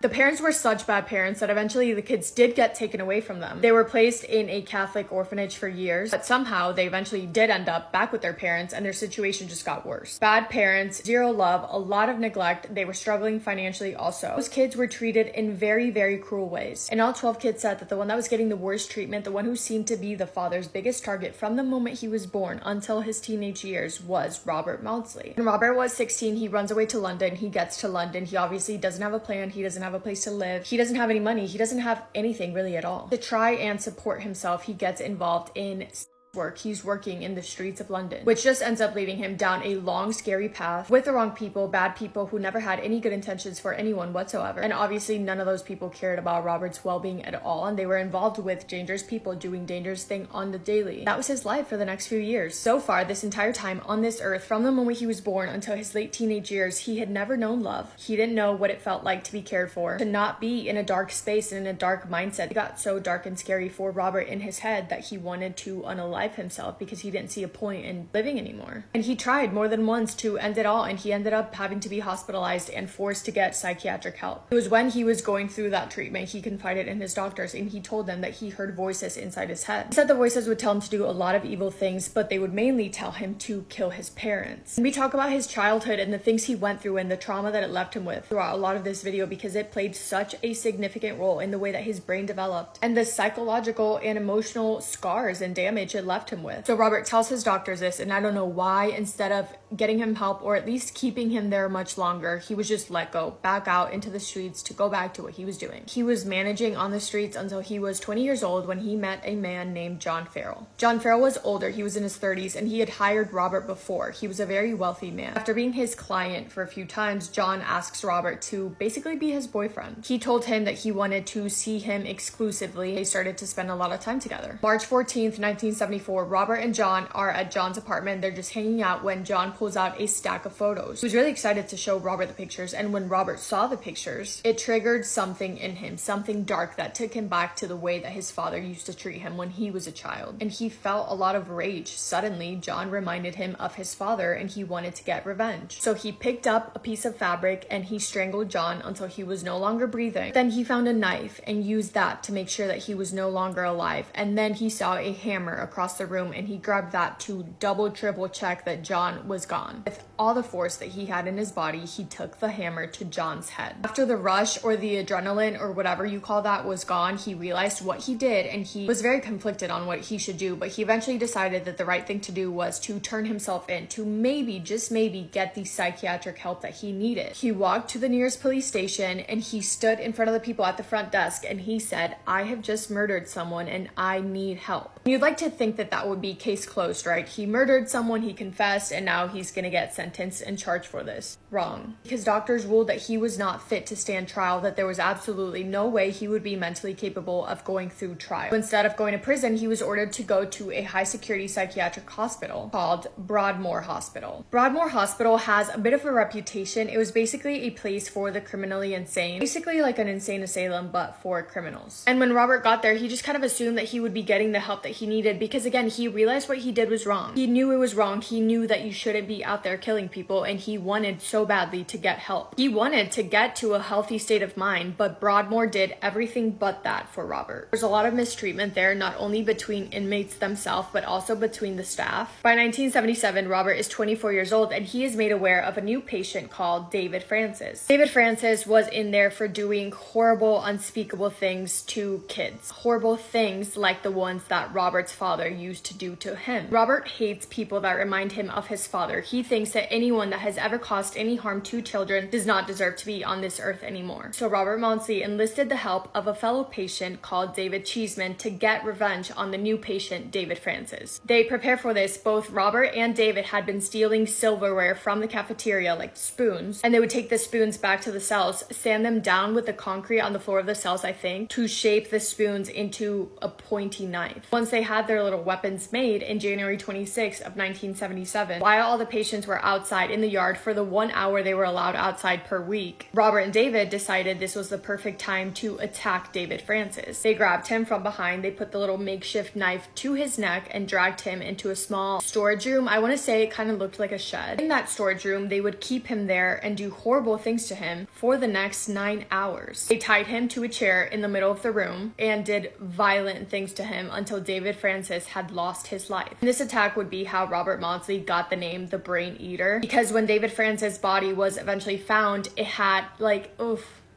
the parents were such bad parents that eventually the kids did get taken away from them. They were placed in a Catholic orphanage for years, but somehow they eventually did end up back with their parents, and their situation just got worse. Bad parents, zero love, a lot of neglect. They were struggling financially also. Those kids were treated in very cruel ways. And all 12 kids said that the one that was getting the worst treatment, the one who seemed to be the father's biggest target from the moment he was born until his teenage years, was Robert Maudsley. When Robert was 16, he runs away to London. He gets to London. He obviously doesn't have a plan. He doesn't have a place to live. He doesn't have any money. He doesn't have anything really at all. To try and support himself, he gets involved in work. He's working in the streets of London, which just ends up leading him down a long, scary path with the wrong people, bad people who never had any good intentions for anyone whatsoever. And obviously none of those people cared about Robert's well-being at all, and they were involved with dangerous people doing dangerous things on the daily. That was his life for the next few years. So far, this entire time on this earth, from the moment he was born until his late teenage years, he had never known love. He didn't know what it felt like to be cared for, to not be in a dark space and in a dark mindset. It got so dark and scary for Robert in his head that he wanted to unalive life himself because he didn't see a point in living anymore. And he tried more than once to end it all, and he ended up having to be hospitalized and forced to get psychiatric help. It was when he was going through that treatment, he confided in his doctors, and he told them that he heard voices inside his head. He said the voices would tell him to do a lot of evil things, but they would mainly tell him to kill his parents. And we talk about his childhood and the things he went through and the trauma that it left him with throughout a lot of this video, because it played such a significant role in the way that his brain developed and the psychological and emotional scars and damage it left him with. So Robert tells his doctors this, and I don't know why, instead of getting him help or at least keeping him there much longer, he was just let go back out into the streets to go back to what he was doing. He was managing on the streets until he was 20 years old when he met a man named John Farrell. John Farrell was older, he was in his 30s, and he had hired Robert before. He was a very wealthy man. After being his client for a few times, John asks Robert to basically be his boyfriend. He told him that he wanted to see him exclusively. They started to spend a lot of time together. March 14th, 1974, Robert and John are at John's apartment. They're just hanging out when John pulls out a stack of photos. He was really excited to show Robert the pictures, and when Robert saw the pictures, it triggered something in him, something dark that took him back to the way that his father used to treat him when he was a child. And he felt a lot of rage. Suddenly, John reminded him of his father, and he wanted to get revenge. So he picked up a piece of fabric and he strangled John until he was no longer breathing. Then he found a knife and used that to make sure that he was no longer alive. And then he saw a hammer across the room, and he grabbed that to double, triple check that John was gone. With all the force that he had in his body, he took the hammer to John's head. After the rush or the adrenaline or whatever you call that was gone, he realized what he did, and he was very conflicted on what he should do, but he eventually decided that the right thing to do was to turn himself in, to maybe, just maybe, get the psychiatric help that he needed. He walked to the nearest police station and he stood in front of the people at the front desk and he said, "I have just murdered someone and I need help." You'd like to think that that would be case closed, right? He murdered someone, he confessed, and now he's gonna get sentenced and charged for this. Wrong. Because doctors ruled that he was not fit to stand trial, that there was absolutely no way he would be mentally capable of going through trial. So instead of going to prison, he was ordered to go to a high security psychiatric hospital called Broadmoor Hospital. Broadmoor Hospital has a bit of a reputation. It was basically a place for the criminally insane, basically like an insane asylum but for criminals. And when Robert got there, he just kind of assumed that he would be getting the help that he needed, because again, he realized what he did was wrong. He knew it was wrong. He knew that you shouldn't be out there killing people, and he wanted so badly to get help. He wanted to get to a healthy state of mind, but Broadmoor did everything but that for Robert. There's a lot of mistreatment there, not only between inmates themselves but also between the staff. By 1977, Robert is 24 years old and he is made aware of a new patient called David Francis. David Francis was in there for doing horrible, unspeakable things to kids. Horrible things like the ones that Robert's father used to do to him. Robert hates people that remind him of his father. He thinks that anyone that has ever caused any harm to children does not deserve to be on this earth anymore. So Robert Maudsley enlisted the help of a fellow patient called David Cheeseman to get revenge on the new patient, David Francis. They prepare for this. Both Robert and David had been stealing silverware from the cafeteria, like spoons, and they would take the spoons back to the cells, sand them down with the concrete on the floor of the cells, I think, to shape the spoons into a pointy knife. Once they had their little weapons made, in January 26th of 1977, while all the patients were outside in the yard for the 1 hour they were allowed outside per week, Robert and David decided this was the perfect time to attack David Francis. They grabbed him from behind, they put the little makeshift knife to his neck and dragged him into a small storage room. I want to say it kind of looked like a shed. In that storage room, they would keep him there and do horrible things to him for the next 9 hours. They tied him to a chair in the middle of the room and did violent things to him until David Francis had lost his life. And this attack would be how Robert Maudsley got the name the Brain Eater, because when David Francis' body was eventually found, it had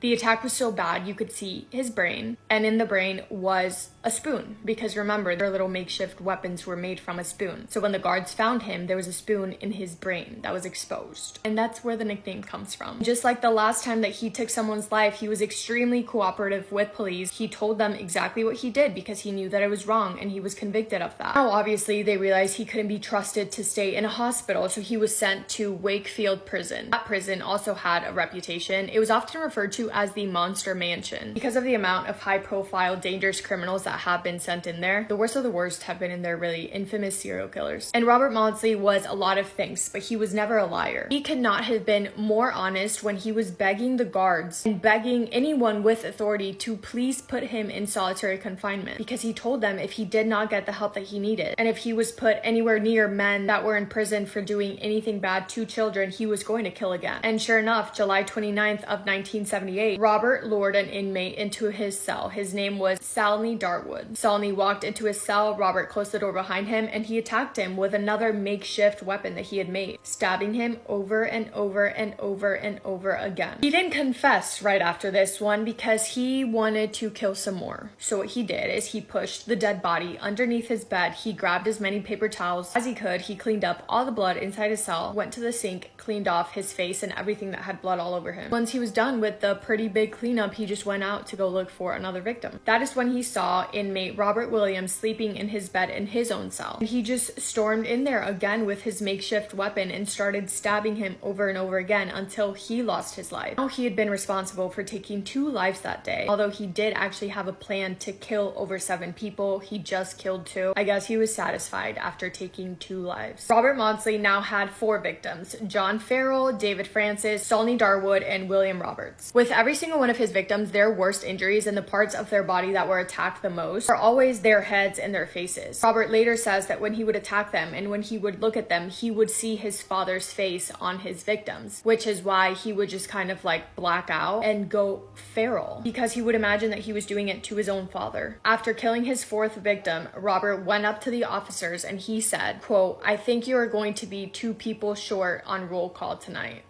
the attack was so bad you could see his brain, and in the brain was a spoon, because remember, their little makeshift weapons were made from a spoon. So when the guards found him, there was a spoon in his brain that was exposed. And that's where the nickname comes from. Just like the last time that he took someone's life, he was extremely cooperative with police. He told them exactly what he did because he knew that it was wrong and he was convicted of that. Now, obviously, they realized he couldn't be trusted to stay in a hospital, so he was sent to Wakefield Prison. That prison also had a reputation. It was often referred to as the Monster Mansion. Because of the amount of high-profile, dangerous criminals that have been sent in there, the worst of the worst have been in there, really infamous serial killers. And Robert Maudsley was a lot of things, but he was never a liar. He could not have been more honest when he was begging the guards and begging anyone with authority to please put him in solitary confinement, because he told them if he did not get the help that he needed, and if he was put anywhere near men that were in prison for doing anything bad to children, he was going to kill again. And sure enough, July 29th of 1978, Robert lured an inmate into his cell. His name was Salney Darwood. Salney walked into his cell, Robert closed the door behind him, and he attacked him with another makeshift weapon that he had made, stabbing him over and over and over and over again. He didn't confess right after this one because he wanted to kill some more. So what he did is he pushed the dead body underneath his bed, he grabbed as many paper towels as he could, he cleaned up all the blood inside his cell, went to the sink, cleaned off his face and everything that had blood all over him. Once he was done with the pretty big cleanup, he just went out to go look for another victim. That is when he saw inmate Robert Williams sleeping in his bed in his own cell. And he just stormed in there again with his makeshift weapon and started stabbing him over and over again until he lost his life. Now he had been responsible for taking 2 lives that day. Although he did actually have a plan to kill over 7 people, he just killed 2. I guess he was satisfied after taking 2 lives. Robert Maudsley now had 4 victims: John Farrell, David Francis, Salney Darwood, and William Roberts. With every single one of his victims, their worst injuries and the parts of their body that were attacked the most are always their heads and their faces. Robert later says that when he would attack them and when he would look at them, he would see his father's face on his victims, which is why he would just kind of like black out and go feral, because he would imagine that he was doing it to his own father. After killing his 4th victim, Robert went up to the officers and he said, quote, "I think you are going to be 2 people short on roll call tonight."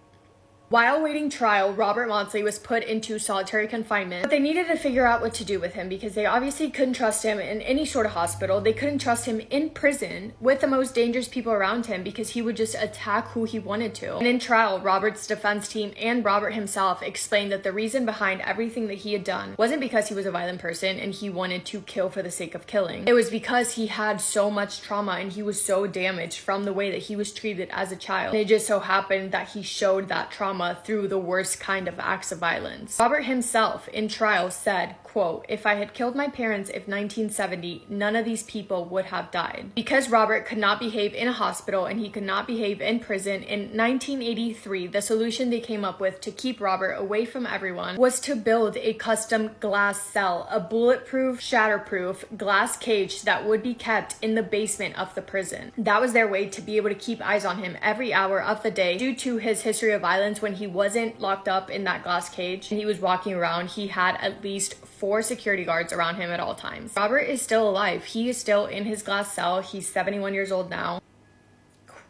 While waiting trial, Robert Maudsley was put into solitary confinement, but they needed to figure out what to do with him because they obviously couldn't trust him in any sort of hospital. They couldn't trust him in prison with the most dangerous people around him because he would just attack who he wanted to. And in trial, Robert's defense team and Robert himself explained that the reason behind everything that he had done wasn't because he was a violent person and he wanted to kill for the sake of killing. It was because he had so much trauma and he was so damaged from the way that he was treated as a child. And it just so happened that he showed that trauma through the worst kind of acts of violence. Robert himself in trial said, quote, "If I had killed my parents in 1970, none of these people would have died." Because Robert could not behave in a hospital and he could not behave in prison, in 1983, the solution they came up with to keep Robert away from everyone was to build a custom glass cell, a bulletproof, shatterproof glass cage that would be kept in the basement of the prison. That was their way to be able to keep eyes on him every hour of the day. Due to his history of violence, when he wasn't locked up in that glass cage and he was walking around, he had at least 4 security guards around him at all times. Robert is still alive. He is still in his glass cell. He's 71 years old now.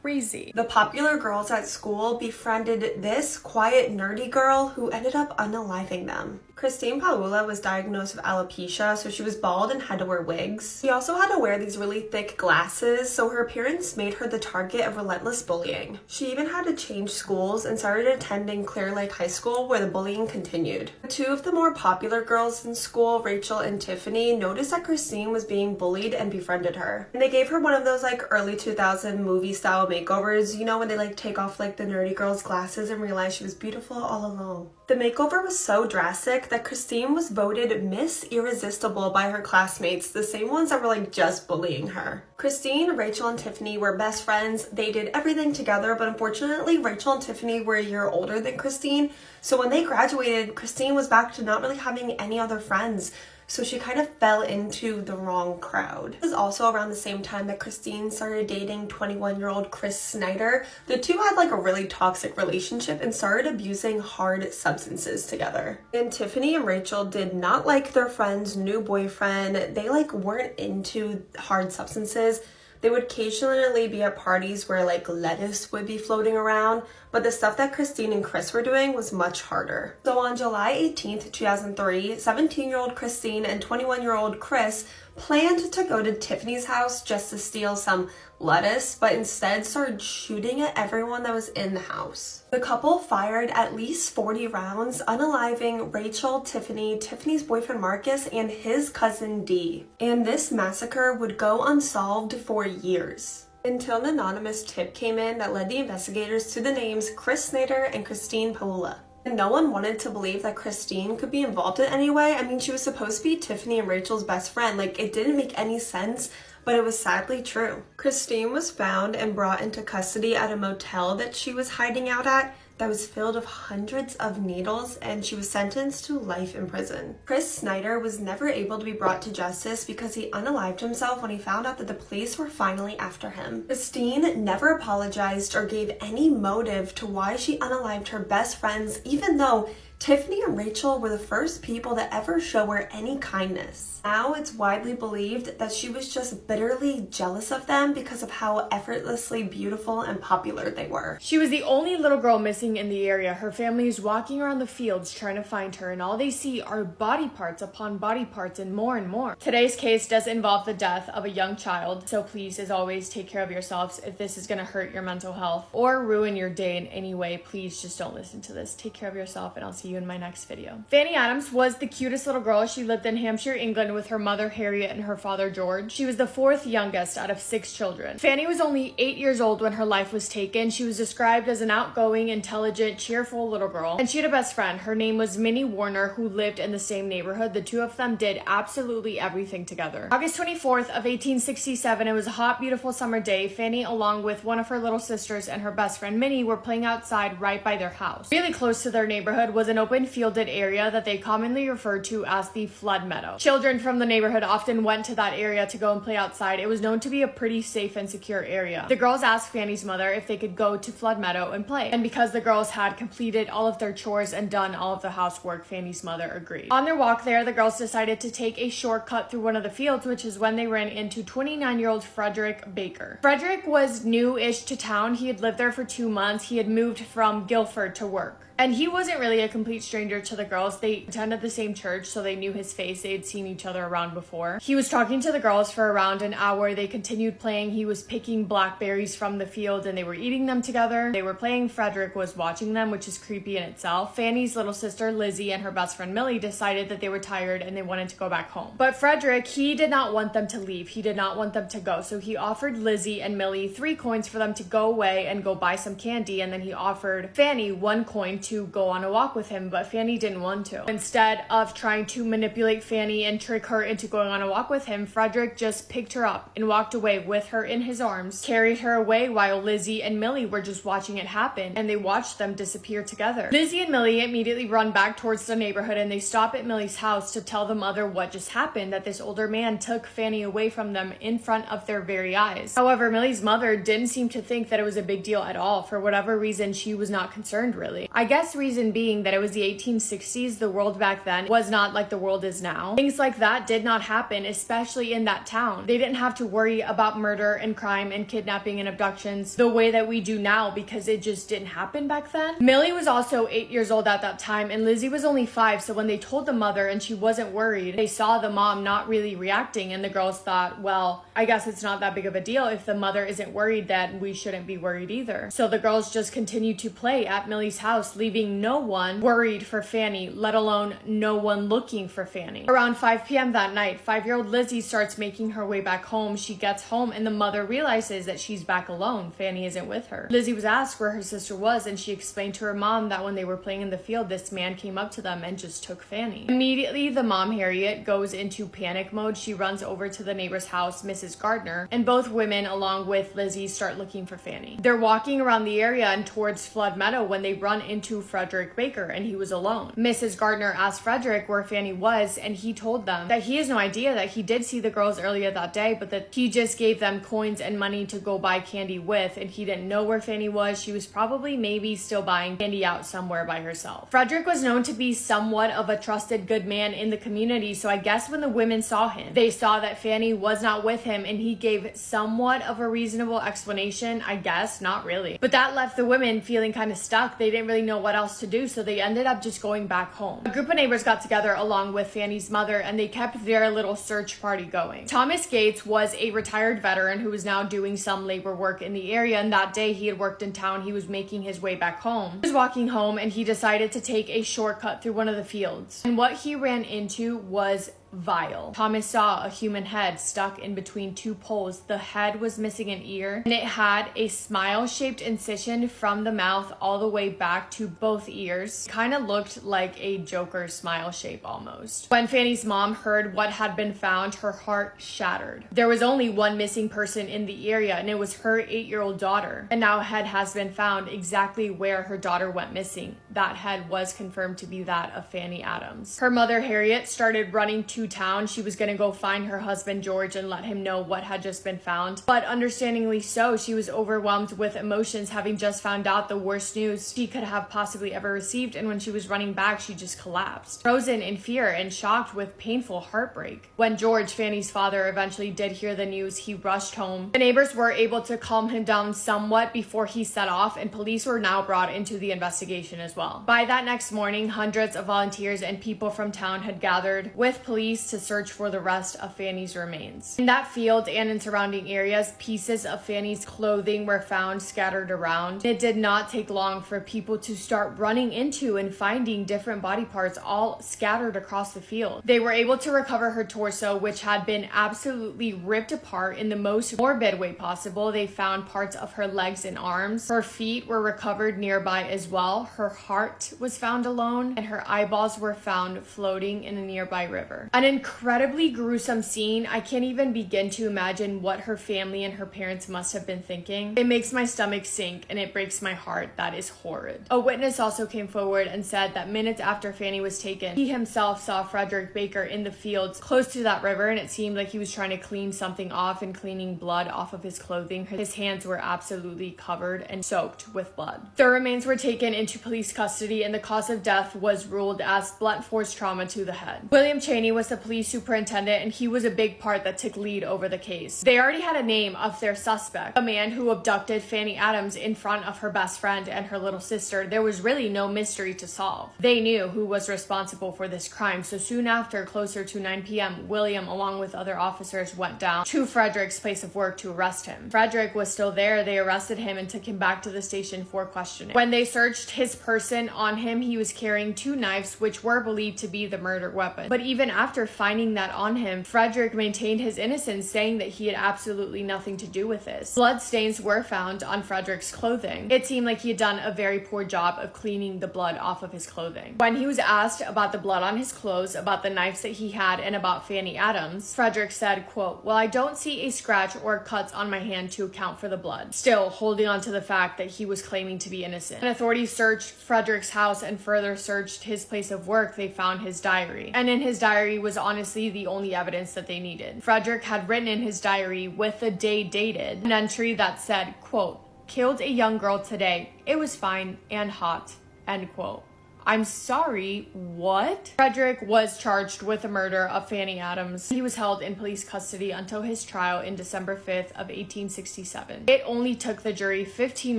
Crazy. The popular girls at school befriended this quiet, nerdy girl who ended up unaliving them. Christine Paula was diagnosed with alopecia, so she was bald and had to wear wigs. She also had to wear these really thick glasses, so her appearance made her the target of relentless bullying. She even had to change schools and started attending Clear Lake High School, where the bullying continued. 2 of the more popular girls in school, Rachel and Tiffany, noticed that Christine was being bullied and befriended her. And they gave her one of those like early 2000 movie style makeovers, you know, when they like take off like the nerdy girl's glasses and realize she was beautiful all along. The makeover was so drastic that Christine was voted Miss Irresistible by her classmates, the same ones that were like just bullying her. Christine, Rachel, and Tiffany were best friends. They did everything together, but unfortunately, Rachel and Tiffany were a year older than Christine. So when they graduated, Christine was back to not really having any other friends. So she kind of fell into the wrong crowd. This is also around the same time that Christine started dating 21-year-old Chris Snyder. The two had like a really toxic relationship and started abusing hard substances together. And Tiffany and Rachel did not like their friend's new boyfriend. They like weren't into hard substances. They would occasionally be at parties where like lettuce would be floating around, but the stuff that Christine and Chris were doing was much harder. So on July 18th, 2003, 17-year-old Christine and 21-year-old Chris planned to go to Tiffany's house just to steal some lettuce, but instead started shooting at everyone that was in the house. The couple fired at least 40 rounds, unaliving Rachel, Tiffany, Tiffany's boyfriend Marcus, and his cousin Dee. And this massacre would go unsolved for years, until an anonymous tip came in that led the investigators to the names Chris Snyder and Christine Paula. And no one wanted to believe that Christine could be involved in any way. I mean, she was supposed to be Tiffany and Rachel's best friend. Like, it didn't make any sense, but it was sadly true. Christine was found and brought into custody at a motel that she was hiding out at that was filled with hundreds of needles, and she was sentenced to life in prison. Chris Snyder was never able to be brought to justice because he unalived himself when he found out that the police were finally after him. Christine never apologized or gave any motive to why she unalived her best friends, even though Tiffany and Rachel were the first people to ever show her any kindness. Now it's widely believed that she was just bitterly jealous of them because of how effortlessly beautiful and popular they were. She was the only little girl missing in the area. Her family is walking around the fields trying to find her, and all they see are body parts upon body parts and more and more. Today's case does involve the death of a young child, so please, as always, take care of yourselves. If this is going to hurt your mental health or ruin your day in any way, please just don't listen to this. Take care of yourself, and I'll see you in my next video. Fanny Adams was the cutest little girl. She lived in Hampshire, England with her mother Harriet and her father George. She was the fourth youngest out of 6 children. Fanny was only 8 years old when her life was taken. She was described as an outgoing, intelligent, cheerful little girl, and she had a best friend. Her name was Minnie Warner, who lived in the same neighborhood. The two of them did absolutely everything together. August 24th of 1867, it was a hot, beautiful summer day. Fanny, along with one of her little sisters and her best friend Minnie, were playing outside right by their house. Really close to their neighborhood was an open fielded area that they commonly referred to as the flood meadow. Children from the neighborhood often went to that area to go and play outside. It was known to be a pretty safe and secure area. The girls asked Fanny's mother if they could go to flood meadow and play, and because the girls had completed all of their chores and done all of the housework, Fanny's mother agreed. On their walk there, the girls decided to take a shortcut through one of the fields, which is when they ran into 29-year-old Frederick Baker. Frederick was new-ish to town. He had lived there for 2 months. He had moved from Guilford to work. And he wasn't really a complete stranger to the girls. They attended the same church, so they knew his face. They had seen each other around before. He was talking to the girls for around an hour. They continued playing. He was picking blackberries from the field, and they were eating them together. They were playing. Frederick was watching them, which is creepy in itself. Fanny's little sister, Lizzie, and her best friend, Millie, decided that they were tired and they wanted to go back home. But Frederick, he did not want them to leave. He did not want them to go. So he offered Lizzie and Millie 3 coins for them to go away and go buy some candy, and then he offered Fanny 1 coin to go on a walk with him, but Fanny didn't want to. Instead of trying to manipulate Fanny and trick her into going on a walk with him, Frederick just picked her up and walked away with her in his arms, carried her away while Lizzie and Millie were just watching it happen, and they watched them disappear together. Lizzie and Millie immediately run back towards the neighborhood, and they stop at Millie's house to tell the mother what just happened, that this older man took Fanny away from them in front of their very eyes. However, Millie's mother didn't seem to think that it was a big deal at all. For whatever reason, she was not concerned really. I guess reason being that it was the 1860s. The world back then was not like the world is now. Things like that did not happen, especially in that town. They didn't have to worry about murder and crime and kidnapping and abductions the way that we do now, because it just didn't happen back then. Millie was also 8 years old at that time, and Lizzie was only 5, so when they told the mother and she wasn't worried, they saw the mom not really reacting, and the girls thought, well, I guess it's not that big of a deal. If the mother isn't worried, then we shouldn't be worried either. So the girls just continued to play at Millie's house, leaving no one worried for Fanny, let alone no one looking for Fanny. Around 5 p.m. that night, 5-year-old Lizzie starts making her way back home. She gets home and the mother realizes that she's back alone. Fanny isn't with her. Lizzie was asked where her sister was, and she explained to her mom that when they were playing in the field, this man came up to them and just took Fanny. Immediately, the mom, Harriet, goes into panic mode. She runs over to the neighbor's house, Mrs. Gardner, and both women, along with Lizzie, start looking for Fanny. They're walking around the area and towards Flood Meadow when they run into Frederick Baker, and he was alone. Mrs. Gardner asked Frederick where Fanny was, and he told them that he has no idea, that he did see the girls earlier that day, but that he just gave them coins and money to go buy candy with, and he didn't know where Fanny was. She was probably maybe still buying candy out somewhere by herself. Frederick was known to be somewhat of a trusted good man in the community, so I guess when the women saw him, they saw that Fanny was not with him, and he gave somewhat of a reasonable explanation, I guess, not really. But that left the women feeling kind of stuck. They didn't really know what else to do, so they ended up just going back home. A group of neighbors got together along with Fanny's mother, and they kept their little search party going. Thomas Gates was a retired veteran who was now doing some labor work in the area, and that day he had worked in town. He was making his way back home. He was walking home, and he decided to take a shortcut through one of the fields. And what he ran into was vile. Thomas saw a human head stuck in between two poles. The head was missing an ear, and it had a smile-shaped incision from the mouth all the way back to both ears. Kind of looked like a Joker smile shape almost. When Fanny's mom heard what had been found, her heart shattered. There was only one missing person in the area, and it was her 8-year-old daughter. And now a head has been found exactly where her daughter went missing. That head was confirmed to be that of Fanny Adams. Her mother, Harriet, started running to town. She was going to go find her husband, George, and let him know what had just been found. But understandingly so, she was overwhelmed with emotions, having just found out the worst news she could have possibly ever received. And when she was running back, she just collapsed, frozen in fear and shocked with painful heartbreak. When George, Fanny's father, eventually did hear the news, he rushed home. The neighbors were able to calm him down somewhat before he set off, and police were now brought into the investigation as well. By that next morning, hundreds of volunteers and people from town had gathered with police to search for the rest of Fanny's remains. In that field and in surrounding areas, pieces of Fanny's clothing were found scattered around. It did not take long for people to start running into and finding different body parts all scattered across the field. They were able to recover her torso, which had been absolutely ripped apart in the most morbid way possible. They found parts of her legs and arms. Her feet were recovered nearby as well. Her heart was found alone, and her eyeballs were found floating in a nearby river. An incredibly gruesome scene. I can't even begin to imagine what her family and her parents must have been thinking. It makes my stomach sink and it breaks my heart. That is horrid. A witness also came forward and said that minutes after Fanny was taken, he himself saw Frederick Baker in the fields close to that river, and it seemed like he was trying to clean something off and cleaning blood off of his clothing. His hands were absolutely covered and soaked with blood. The remains were taken into police custody, and the cause of death was ruled as blunt force trauma to the head. William Cheney was the police superintendent, and he was a big part that took lead over the case. They already had a name of their suspect, a man who abducted Fanny Adams in front of her best friend and her little sister. There was really no mystery to solve. They knew who was responsible for this crime, so soon after, closer to 9 p.m., William, along with other officers, went down to Frederick's place of work to arrest him. Frederick was still there. They arrested him and took him back to the station for questioning. When they searched his person, on him he was carrying 2 knives, which were believed to be the murder weapon. But even after finding that on him, Frederick maintained his innocence, saying that he had absolutely nothing to do with this. Blood stains were found on Frederick's clothing. It seemed like he had done a very poor job of cleaning the blood off of his clothing. When he was asked about the blood on his clothes, about the knives that he had, and about Fanny Adams, Frederick said, quote, "Well, I don't see a scratch or cuts on my hand to account for the blood," still holding on to the fact that he was claiming to be innocent. When authorities searched Frederick's house and further searched his place of work, they found his diary. And in his diary was honestly the only evidence that they needed. Frederick had written in his diary, with the day dated, an entry that said, quote, "Killed a young girl today. It was fine and hot," end quote. I'm sorry, what? Frederick was charged with the murder of Fanny Adams. He was held in police custody until his trial in December 5th of 1867. It only took the jury 15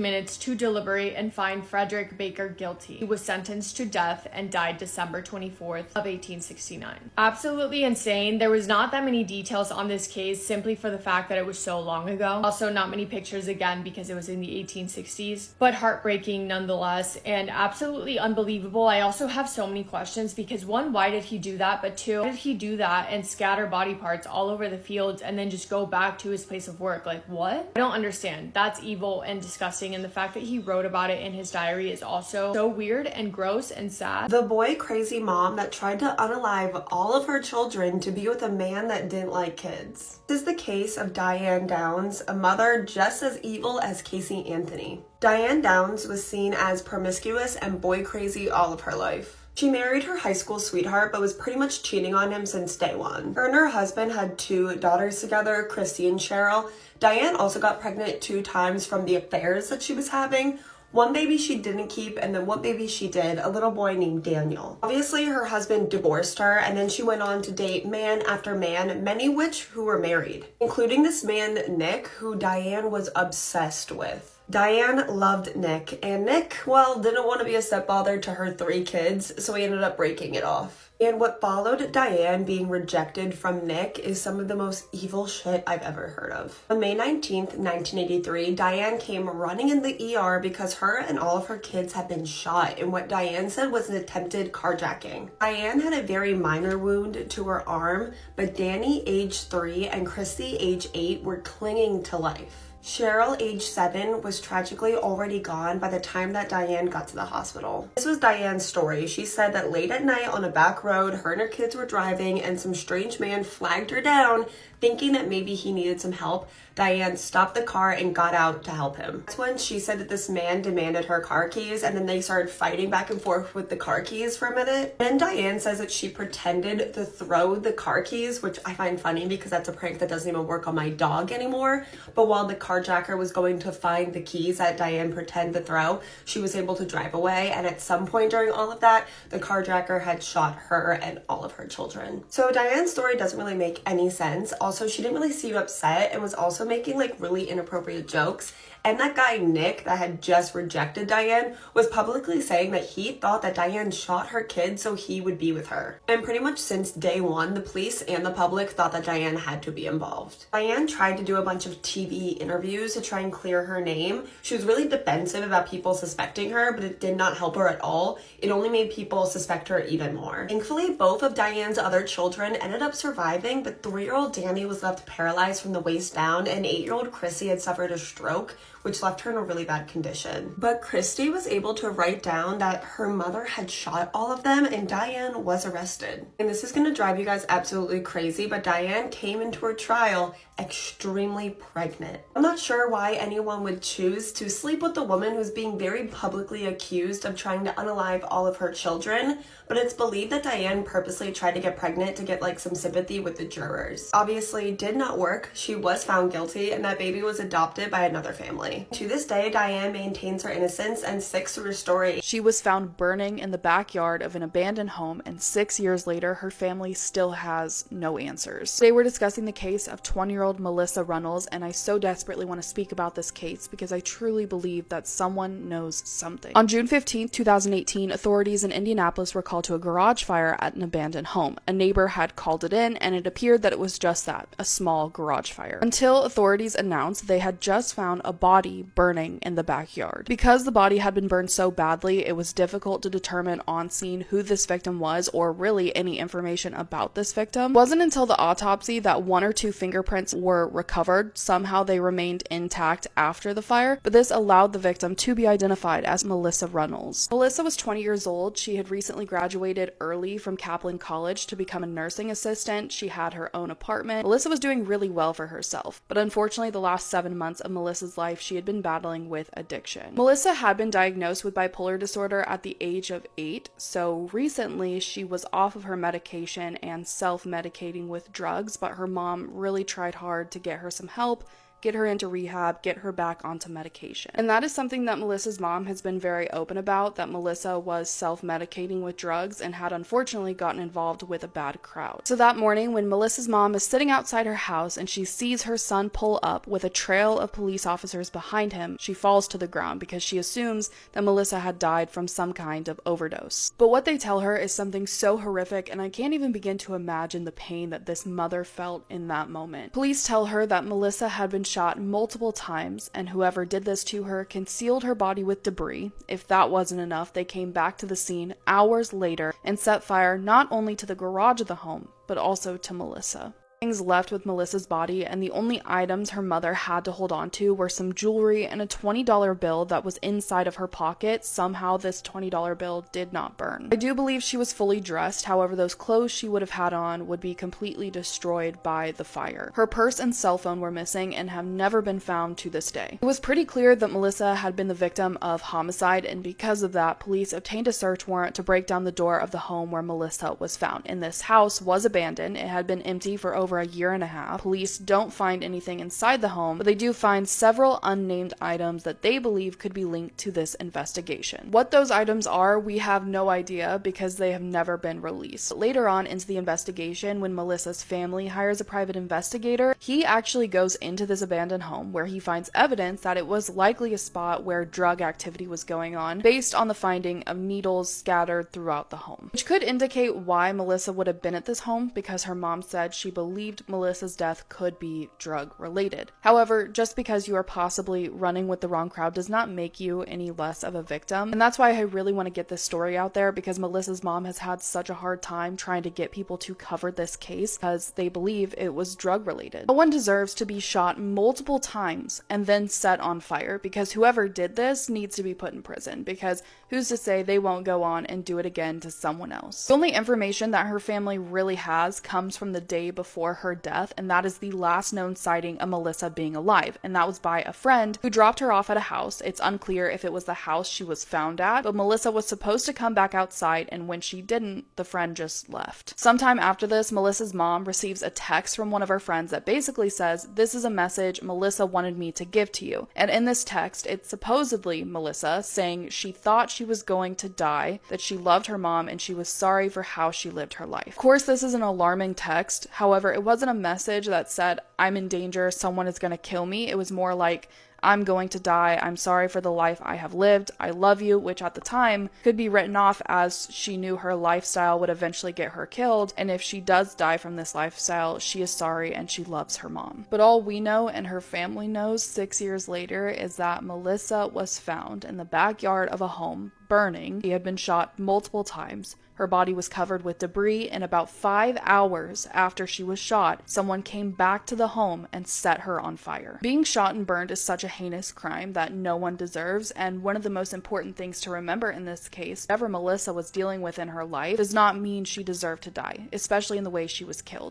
minutes to deliberate and find Frederick Baker guilty. He was sentenced to death and died December 24th of 1869. Absolutely insane. There was not that many details on this case, simply for the fact that it was so long ago. Also, not many pictures, again, because it was in the 1860s, but heartbreaking nonetheless, and absolutely unbelievable. I also have so many questions because 1, why did he do that? But 2, why did he do that and scatter body parts all over the fields and then just go back to his place of work? Like, what? I don't understand. That's evil and disgusting, and the fact that he wrote about it in his diary is also so weird and gross and sad. The boy crazy mom that tried to unalive all of her children to be with a man that didn't like kids. This is the case of Diane Downs, a mother just as evil as Casey Anthony. Diane Downs was seen as promiscuous and boy crazy all of her life. She married her high school sweetheart, but was pretty much cheating on him since day one. Her and her husband had 2 daughters together, Christy and Cheryl. Diane also got pregnant 2 times from the affairs that she was having. One baby she didn't keep, and then one baby she did, a little boy named Daniel. Obviously, her husband divorced her, and then she went on to date man after man, many which who were married, including this man, Nick, who Diane was obsessed with. Diane loved Nick, and Nick, well, didn't want to be a stepfather to her 3 kids, so he ended up breaking it off. And what followed Diane being rejected from Nick is some of the most evil shit I've ever heard of. On May 19th, 1983, Diane came running in the ER because her and all of her kids had been shot in what Diane said was an attempted carjacking. Diane had a very minor wound to her arm, but Danny, age 3, and Christy, age 8, were clinging to life. Cheryl, age 7, was tragically already gone by the time that Diane got to the hospital. This was Diane's story. She said that late at night on a back road, her and her kids were driving and some strange man flagged her down, thinking that maybe he needed some help. Diane stopped the car and got out to help him. That's when she said that this man demanded her car keys, and then they started fighting back and forth with the car keys for a minute. Then Diane says that she pretended to throw the car keys, which I find funny because that's a prank that doesn't even work on my dog anymore. But while the carjacker was going to find the keys that Diane pretended to throw, she was able to drive away, and at some point during all of that, the carjacker had shot her and all of her children. So Diane's story doesn't really make any sense. Also, she didn't really seem upset and was also making like really inappropriate jokes. And that guy Nick that had just rejected Diane was publicly saying that he thought that Diane shot her kid so he would be with her. And pretty much since day one, the police and the public thought that Diane had to be involved. Diane tried to do a bunch of TV interviews to try and clear her name. She was really defensive about people suspecting her, but it did not help her at all. It only made people suspect her even more. Thankfully, both of Diane's other children ended up surviving, but 3-year-old Danny was left paralyzed from the waist down, and 8-year-old Chrissy had suffered a stroke, which left her in a really bad condition. But Christy was able to write down that her mother had shot all of them, and Diane was arrested. And this is gonna drive you guys absolutely crazy, but Diane came into her trial extremely pregnant. I'm not sure why anyone would choose to sleep with a woman who's being very publicly accused of trying to unalive all of her children, but it's believed that Diane purposely tried to get pregnant to get like some sympathy with the jurors. Obviously did not work. She was found guilty, and that baby was adopted by another family. To this day, Diane maintains her innocence and sticks to her story. She was found burning in the backyard of an abandoned home, and 6 years later, her family still has no answers. Today we're discussing the case of 20-year-old Melissa Runnels, and I so desperately want to speak about this case because I truly believe that someone knows something. On June 15, 2018, authorities in Indianapolis were called to a garage fire at an abandoned home. A neighbor had called it in, and it appeared that it was just that, a small garage fire, until authorities announced they had just found a body burning in the backyard. Because the body had been burned so badly, it was difficult to determine on scene who this victim was or really any information about this victim. It wasn't until the autopsy that 1 or 2 fingerprints were recovered. Somehow they remained intact after the fire, but this allowed the victim to be identified as Melissa Runnels. Melissa was 20 years old. She had recently graduated early from Kaplan College to become a nursing assistant. She had her own apartment. Melissa was doing really well for herself, but unfortunately the last 7 months of Melissa's life she had been battling with addiction. Melissa had been diagnosed with bipolar disorder at the age of 8, so recently she was off of her medication and self-medicating with drugs, but her mom really tried hard to get her some help, get her into rehab, get her back onto medication. And that is something that Melissa's mom has been very open about, that Melissa was self-medicating with drugs and had unfortunately gotten involved with a bad crowd. So that morning, when Melissa's mom is sitting outside her house and she sees her son pull up with a trail of police officers behind him, she falls to the ground because she assumes that Melissa had died from some kind of overdose. But what they tell her is something so horrific, and I can't even begin to imagine the pain that this mother felt in that moment. Police tell her that Melissa had been shot multiple times, and whoever did this to her concealed her body with debris. If that wasn't enough, they came back to the scene hours later and set fire not only to the garage of the home, but also to Melissa. Things left with Melissa's body, and the only items her mother had to hold on to were some jewelry and a $20 bill that was inside of her pocket. Somehow this $20 bill did not burn. I do believe she was fully dressed, however those clothes she would have had on would be completely destroyed by the fire. Her purse and cell phone were missing and have never been found to this day. It was pretty clear that Melissa had been the victim of homicide, and because of that, police obtained a search warrant to break down the door of the home where Melissa was found. And this house was abandoned. It had been empty for over over a year and a half. Police don't find anything inside the home, but they do find several unnamed items that they believe could be linked to this investigation. What those items are, we have no idea because they have never been released. Later on into the investigation, when Melissa's family hires a private investigator, he actually goes into this abandoned home where he finds evidence that it was likely a spot where drug activity was going on based on the finding of needles scattered throughout the home, which could indicate why Melissa would have been at this home, because her mom said she believed Melissa's death could be drug related. However, just because you are possibly running with the wrong crowd does not make you any less of a victim, and that's why I really want to get this story out there, because Melissa's mom has had such a hard time trying to get people to cover this case because they believe it was drug related. No one deserves to be shot multiple times and then set on fire, because whoever did this needs to be put in prison, because who's to say they won't go on and do it again to someone else. The only information that her family really has comes from the day before her death, and that is the last known sighting of Melissa being alive, and that was by a friend who dropped her off at a house. It's unclear if it was the house she was found at, but Melissa was supposed to come back outside, and when she didn't, the friend just left. Sometime after this, Melissa's mom receives a text from one of her friends that basically says, "This is a message Melissa wanted me to give to you." And in this text, it's supposedly Melissa saying she thought she was going to die, that she loved her mom, and she was sorry for how she lived her life. Of course, this is an alarming text. However, it wasn't a message that said, "I'm in danger, someone is going to kill me." It was more like, "I'm going to die. I'm sorry for the life I have lived. I love you," which at the time could be written off as she knew her lifestyle would eventually get her killed, and if she does die from this lifestyle, she is sorry and she loves her mom. But all we know, and her family knows 6 years later, is that Melissa was found in the backyard of a home, burning. She had been shot multiple times. Her body was covered with debris, and about 5 hours after she was shot, someone came back to the home and set her on fire. Being shot and burned is such a heinous crime that no one deserves, and one of the most important things to remember in this case, whatever Melissa was dealing with in her life does not mean she deserved to die, especially in the way she was killed.